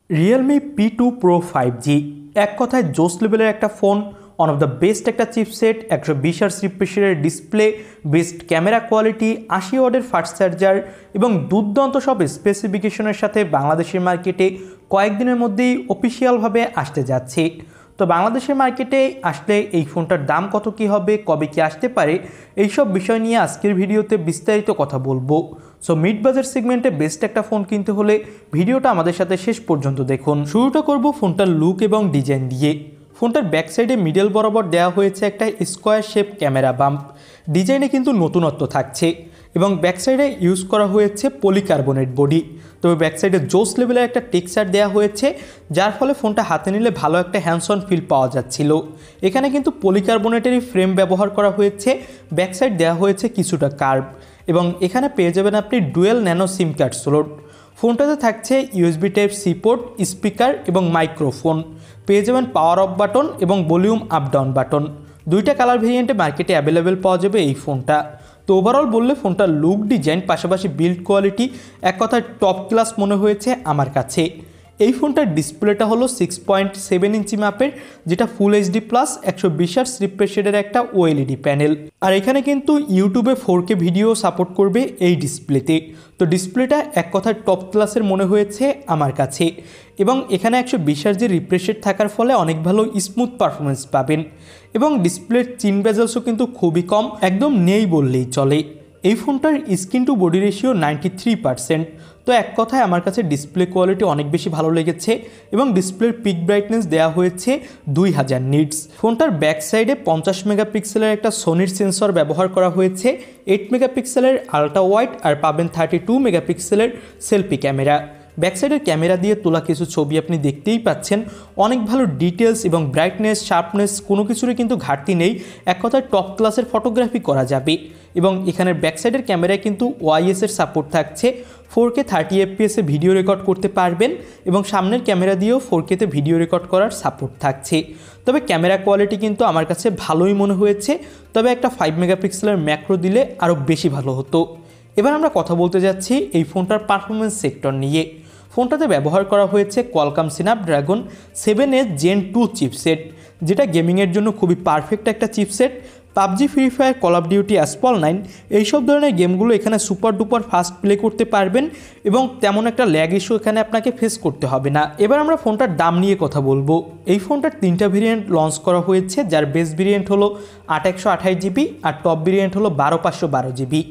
Realme P2 Pro 5G এক কথায় জোস লেভেলের একটা phone, one of the best একটা চিপসেট, 120 হার্জ রিফ্রেশের ডিসপ্লে, বেস্ট ক্যামেরা কোয়ালিটি, 80 ওয়াটের ফাস্ট চার্জার এবং দুর্দান্ত সব স্পেসিফিকেশনের সাথে বাংলাদেশের মার্কেটে কয়েকদিনের মধ্যেই অফিসিয়ালভাবে আসতে যাচ্ছে। তো বাংলাদেশের মার্কেটে আসলে এই ফোনটার দাম কত কি হবে, কবে কি আসতে পারে, এইসব বিষয় নিয়ে আজকের ভিডিওতে বিস্তারিত কথা বলবো। সো মিড বাজেট সেগমেন্টে বেস্ট একটা ফোন কিনতে হলে ভিডিওটা আমাদের সাথে শেষ পর্যন্ত দেখুন। শুরুটা করব ফোনটার লুক এবং ডিজাইন দিয়ে। ফোনটার ব্যাক সাইডে মিডল বরাবর দেওয়া হয়েছে একটা স্কোয়ার শেপ ক্যামেরা বাম্প। ডিজাইনে কিন্তু নতুনত্ব থাকছে এবং ব্যাক সাইডে ইউজ করা হয়েছে পলিকার্বনেট বডি। তবে ব্যাক সাইডে জোস লেভেলের একটা টেক্সচার দেওয়া হয়েছে, যার ফলে ফোনটা হাতে নিলে ভালো একটা হ্যান্ডস অন ফিল পাওয়া যাচ্ছিল। এখানে কিন্তু পলিকার্বনেটেরই ফ্রেম ব্যবহার করা হয়েছে, ব্যাক সাইড দেওয়া হয়েছে কিছুটা কার্ভ এবং এখানে পেয়ে যাবেন আপনি dual nano SIM card slot. ফোনটাতে থাকছে USB type C port, speaker এবং মাইক্রোফোন। পেয়ে যাবেন পাওয়ার অফ বাটন এবং ভলিউম আপ ডাউন বাটন। দুইটা কালার ভেরিয়েন্টে মার্কেটে অ্যাভেলেবেল পাওয়া যাবে এই ফোনটা। তো ওভারঅল বললে ফোনটার লুক, ডিজাইন, পাশাপাশি বিল্ড কোয়ালিটি এক কথায় টপ ক্লাস মনে হয়েছে আমার কাছে। এই ফোনটার ডিসপ্লেটা হলো 6.7 ইঞ্চি মাপের, যেটা full HD plus 120 hertz refresh রেটের একটা ওএলইডি প্যানেল। আর এখানে কিন্তু ইউটিউবে 4K ভিডিও সাপোর্ট করবে এই ডিসপ্লেতে। তো ডিসপ্লেটা এক কথায় টপ ক্লাসের মনে হয়েছে আমার কাছে এবং এখানে 120 হার্জের রিফ্রেশ রেট থাকার ফলে অনেক ভালো স্মুথ পারফরমেন্স পাবেন এবং ডিসপ্লের চিন বেজেলসও কিন্তু খুবই কম, একদম নেই বললেই চলে। এই ফোনটার স্ক্রিন টু বডি রেশিও 93%। তো এক কথায় আমার কাছে ডিসপ্লে কোয়ালিটি অনেক বেশি ভালো লেগেছে এবং ডিসপ্লের পিক ব্রাইটনেস দেওয়া হয়েছে 2000 নিটস। ফোনটার ব্যাক সাইডে 50 মেগাপিক্সেলের একটা সোনির সেন্সর ব্যবহার করা হয়েছে, 8 মেগাপিক্সেলের আলট্রা ওয়াইড আর পাবেন 32 মেগাপিক্সেলের সেলফি ক্যামেরা। ব্যাক সাইডের ক্যামেরা দিয়ে তোলা কিছু ছবি আপনি দেখতেই পাচ্ছেন, অনেক ভালো ডিটেলস এবং ব্রাইটনেস, শার্পনেস কোনো কিছুরই কিন্তু ঘাটতি নেই। এক কথায় টপ ক্লাসের ফটোগ্রাফি করা যাবে এবং এখানের ব্যাক সাইডের ক্যামেরায় কিন্তু ওআইএসের সাপোর্ট থাকছে। 4K 30 FPS ভিডিও রেকর্ড করতে পারবেন এবং সামনের ক্যামেরা দিয়েও 4K ভিডিও রেকর্ড করার সাপোর্ট থাকছে। তবে ক্যামেরা কোয়ালিটি কিন্তু আমার কাছে ভালোই মনে হয়েছে, তবে একটা 5 মেগাপিক্সেলের ম্যাক্রো দিলে আরও বেশি ভালো হতো। এবার আমরা কথা বলতে যাচ্ছি এই ফোনটার পারফরমেন্স সেক্টর নিয়ে। ফোনটাতে ব্যবহার করা হয়েছে Qualcomm Snapdragon 7S Gen 2 chipset, যেটা গেমিংয়ের জন্য খুবই পারফেক্ট একটা chipset. PUBG, free fire, call of duty, অ্যাসপল 9 এইসব ধরনের গেমগুলো এখানে সুপার ডুপার ফাস্ট প্লে করতে পারবেন এবং তেমন একটা ল্যাগ ইস্যু এখানে আপনাকে ফেস করতে হবে না। এবার আমরা ফোনটার দাম নিয়ে কথা বলবো। এই ফোনটার 3টা ভেরিয়েন্ট লঞ্চ করা হয়েছে, যার বেস ভেরিয়েন্ট হলো 8128 জিবি আর টপ ভেরিয়েন্ট হলো 12512 জিবি।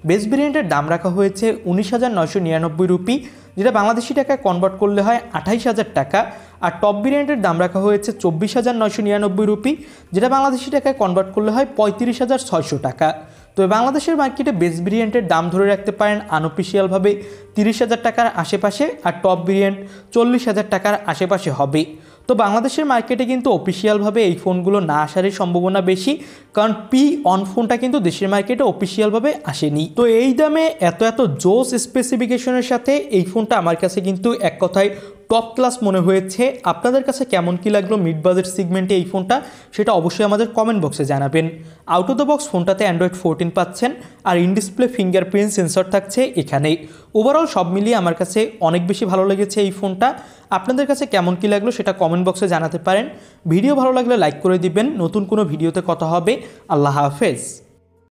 বেস ভেরিয়েন্টের দাম রাখা হয়েছে 19,999 রুপি, যেটা বাংলাদেশি টাকায় কনভার্ট করলে হয় 28,000 টাকা। আর টপ ভেরিয়েন্টের দাম রাখা হয়েছে 24,999 রুপি, যেটা বাংলাদেশি টাকায় কনভার্ট করলে হয় 35,600 টাকা। তো বাংলাদেশের মার্কেটে বেস ভেরিয়েন্টের দাম ধরে রাখতে পারেন আনঅফিসিয়ালভাবে 30,000 টাকার আশেপাশে, আর টপ ভেরিয়েন্ট 40,000 টাকার আশেপাশে হবে। তো বাংলাদেশের মার্কেটে কিন্তু অফিসিয়ালভাবে এই ফোনগুলো না আসারই সম্ভাবনা বেশি, কারণ P1 ফোনটা কিন্তু দেশের মার্কেটে অফিসিয়ালভাবে আসেনি। তো এই দামে এত জোস স্পেসিফিকেশনের সাথে এই ফোনটা আমার কাছে কিন্তু এক কথায় টপ ক্লাস মনে হয়েছে। আপনাদের কাছে কেমন কি লাগলো মিড বাজেট সেগমেন্টে এই ফোনটা, সেটা অবশ্যই আমাদের কমেন্ট বক্সে জানাবেন। আউট অফ দ্য বক্স ফোনটাতে অ্যান্ড্রয়েড 14 পাচ্ছেন আর ইন ডিসপ্লে ফিঙ্গারপ্রিন্ট সেন্সর থাকছে এখানেই। ওভারঅল সব মিলিয়ে আমার কাছে অনেক বেশি ভালো লেগেছে এই ফোনটা। আপনাদের কাছে কেমন কি লাগলো সেটা কমেন্ট বক্সে জানাতে পারেন। ভিডিও ভালো লাগলে লাইক করে দিবেন। নতুন কোনো ভিডিওতে কথা হবে। আল্লাহ হাফেজ।